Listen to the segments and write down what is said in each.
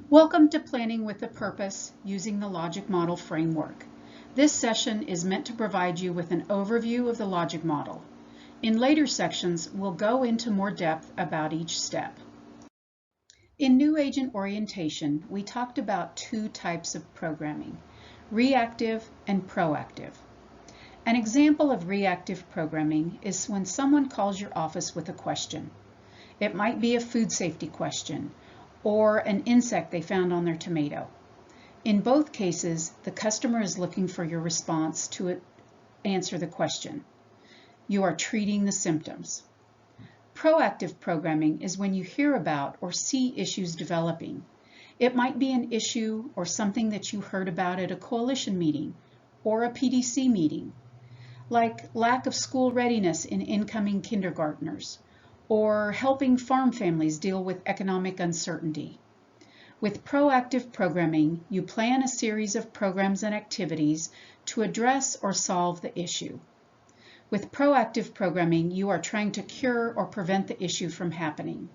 Welcome to Planning with a Purpose using the Logic Model framework. This session is meant to provide you with an overview of the logic model. In later sections, we'll go into more depth about each step. In New Agent Orientation, we talked about two types of programming, reactive and proactive. An example of reactive programming is when someone calls your office with a question. It might be a food safety question, or an insect they found on their tomato. In both cases, the customer is looking for your response to answer the question. You are treating the symptoms. Proactive programming is when you hear about or see issues developing. It might be an issue or something that you heard about at a coalition meeting or a PDC meeting, like lack of school readiness in incoming kindergartners, or helping farm families deal with economic uncertainty. With proactive programming, you plan a series of programs and activities to address or solve the issue. With proactive programming, you are trying to cure or prevent the issue from happening.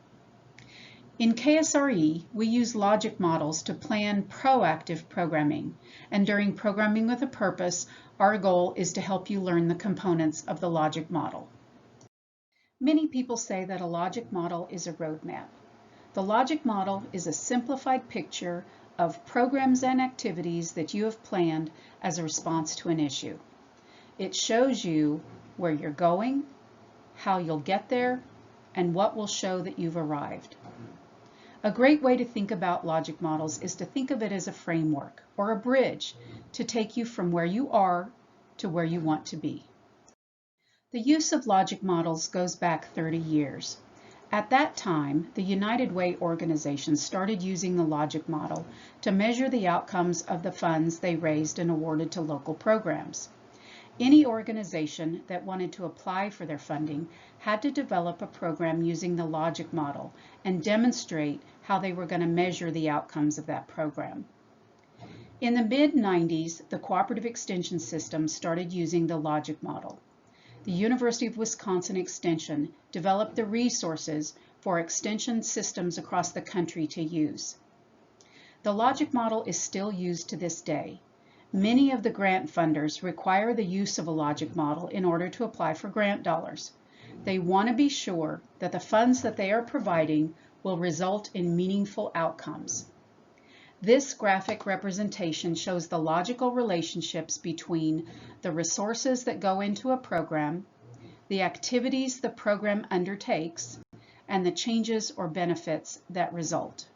In KSRE, we use logic models to plan proactive programming, and during Programming with a Purpose, our goal is to help you learn the components of the logic model. Many people say that a logic model is a roadmap. The logic model is a simplified picture of programs and activities that you have planned as a response to an issue. It shows you where you're going, how you'll get there, and what will show that you've arrived. A great way to think about logic models is to think of it as a framework or a bridge to take you from where you are to where you want to be. The use of logic models goes back 30 years. At that time, the United Way organization started using the logic model to measure the outcomes of the funds they raised and awarded to local programs. Any organization that wanted to apply for their funding had to develop a program using the logic model and demonstrate how they were going to measure the outcomes of that program. In the mid-90s, the Cooperative Extension System started using the logic model. The University of Wisconsin Extension developed the resources for extension systems across the country to use. The logic model is still used to this day. Many of the grant funders require the use of a logic model in order to apply for grant dollars. They want to be sure that the funds that they are providing will result in meaningful outcomes. This graphic representation shows the logical relationships between the resources that go into a program, the activities the program undertakes, and the changes or benefits that result.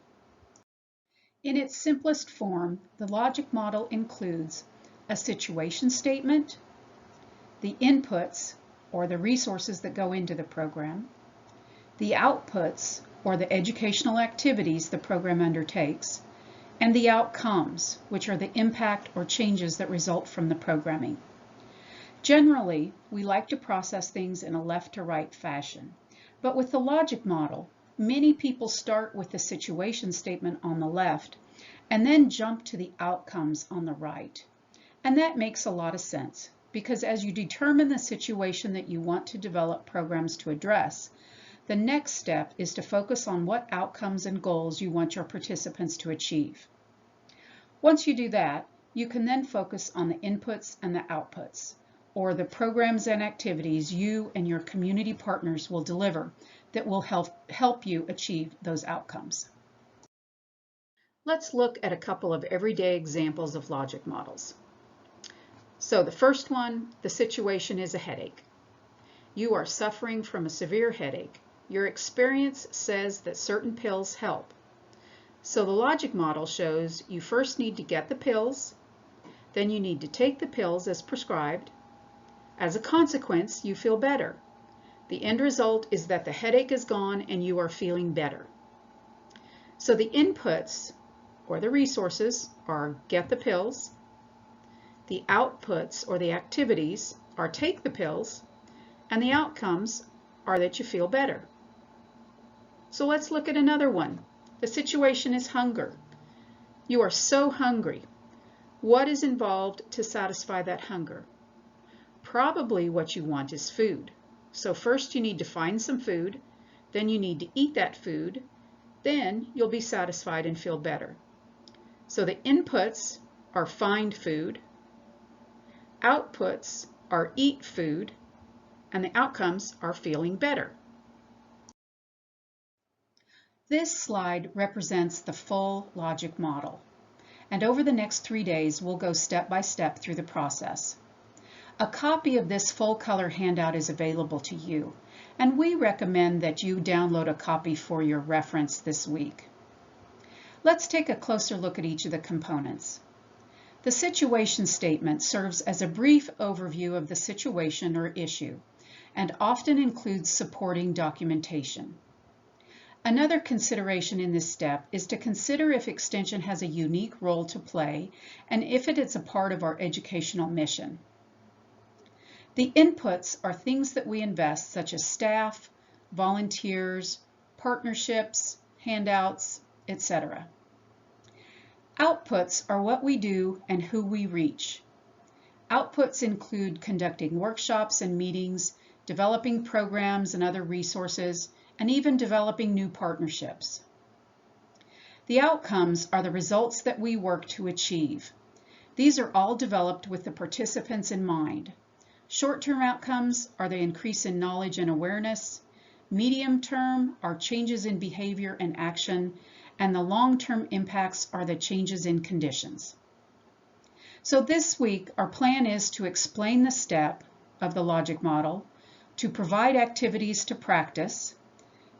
In its simplest form, the logic model includes a situation statement, the inputs or the resources that go into the program, the outputs or the educational activities the program undertakes, and the outcomes, which are the impact or changes that result from the programming. Generally, we like to process things in a left-to-right fashion, but with the logic model, many people start with the situation statement on the left and then jump to the outcomes on the right. And that makes a lot of sense, because as you determine the situation that you want to develop programs to address, the next step is to focus on what outcomes and goals you want your participants to achieve. Once you do that, you can then focus on the inputs and the outputs, or the programs and activities you and your community partners will deliver that will help you achieve those outcomes. Let's look at a couple of everyday examples of logic models. So the first one, the situation is a headache. You are suffering from a severe headache. Your experience says that certain pills help. So the logic model shows you first need to get the pills, then you need to take the pills as prescribed. As a consequence, you feel better. The end result is that the headache is gone and you are feeling better. So the inputs or the resources are get the pills. The outputs or the activities are take the pills, and the outcomes are that you feel better. So let's look at another one. The situation is hunger. You are so hungry. What is involved to satisfy that hunger? Probably what you want is food. So first you need to find some food, then you need to eat that food, then you'll be satisfied and feel better. So the inputs are find food, outputs are eat food, and the outcomes are feeling better. This slide represents the full logic model, and over the next 3 days we'll go step by step through the process. A copy of this full color handout is available to you, and we recommend that you download a copy for your reference this week. Let's take a closer look at each of the components. The situation statement serves as a brief overview of the situation or issue, and often includes supporting documentation. Another consideration in this step is to consider if Extension has a unique role to play and if it is a part of our educational mission. The inputs are things that we invest, such as staff, volunteers, partnerships, handouts, etc. Outputs are what we do and who we reach. Outputs include conducting workshops and meetings, developing programs and other resources, and even developing new partnerships. The outcomes are the results that we work to achieve. These are all developed with the participants in mind. Short-term outcomes are the increase in knowledge and awareness. Medium-term are changes in behavior and action, and the long-term impacts are the changes in conditions. So this week, our plan is to explain the step of the logic model, to provide activities to practice,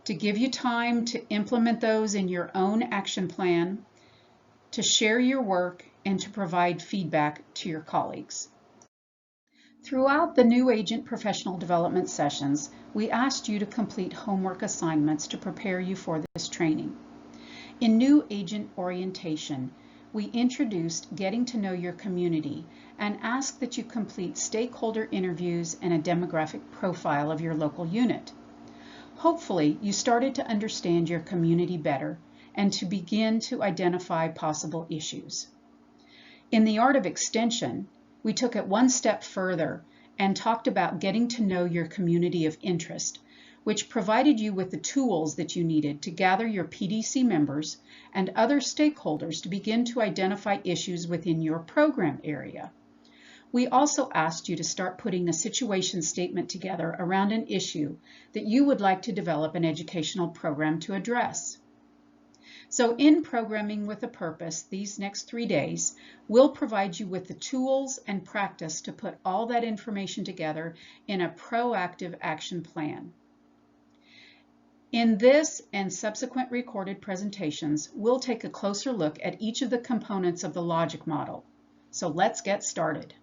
to give you time to implement those in your own action plan, to share your work, and to provide feedback to your colleagues. Throughout the new agent professional development sessions, we asked you to complete homework assignments to prepare you for this training. In new agent orientation, we introduced getting to know your community and asked that you complete stakeholder interviews and a demographic profile of your local unit. Hopefully, you started to understand your community better and to begin to identify possible issues. In the art of extension, we took it one step further and talked about getting to know your community of interest, which provided you with the tools that you needed to gather your PDC members and other stakeholders to begin to identify issues within your program area. We also asked you to start putting a situation statement together around an issue that you would like to develop an educational program to address. So in Programming with a Purpose, these next 3 days, we'll provide you with the tools and practice to put all that information together in a proactive action plan. In this and subsequent recorded presentations, we'll take a closer look at each of the components of the logic model. So let's get started.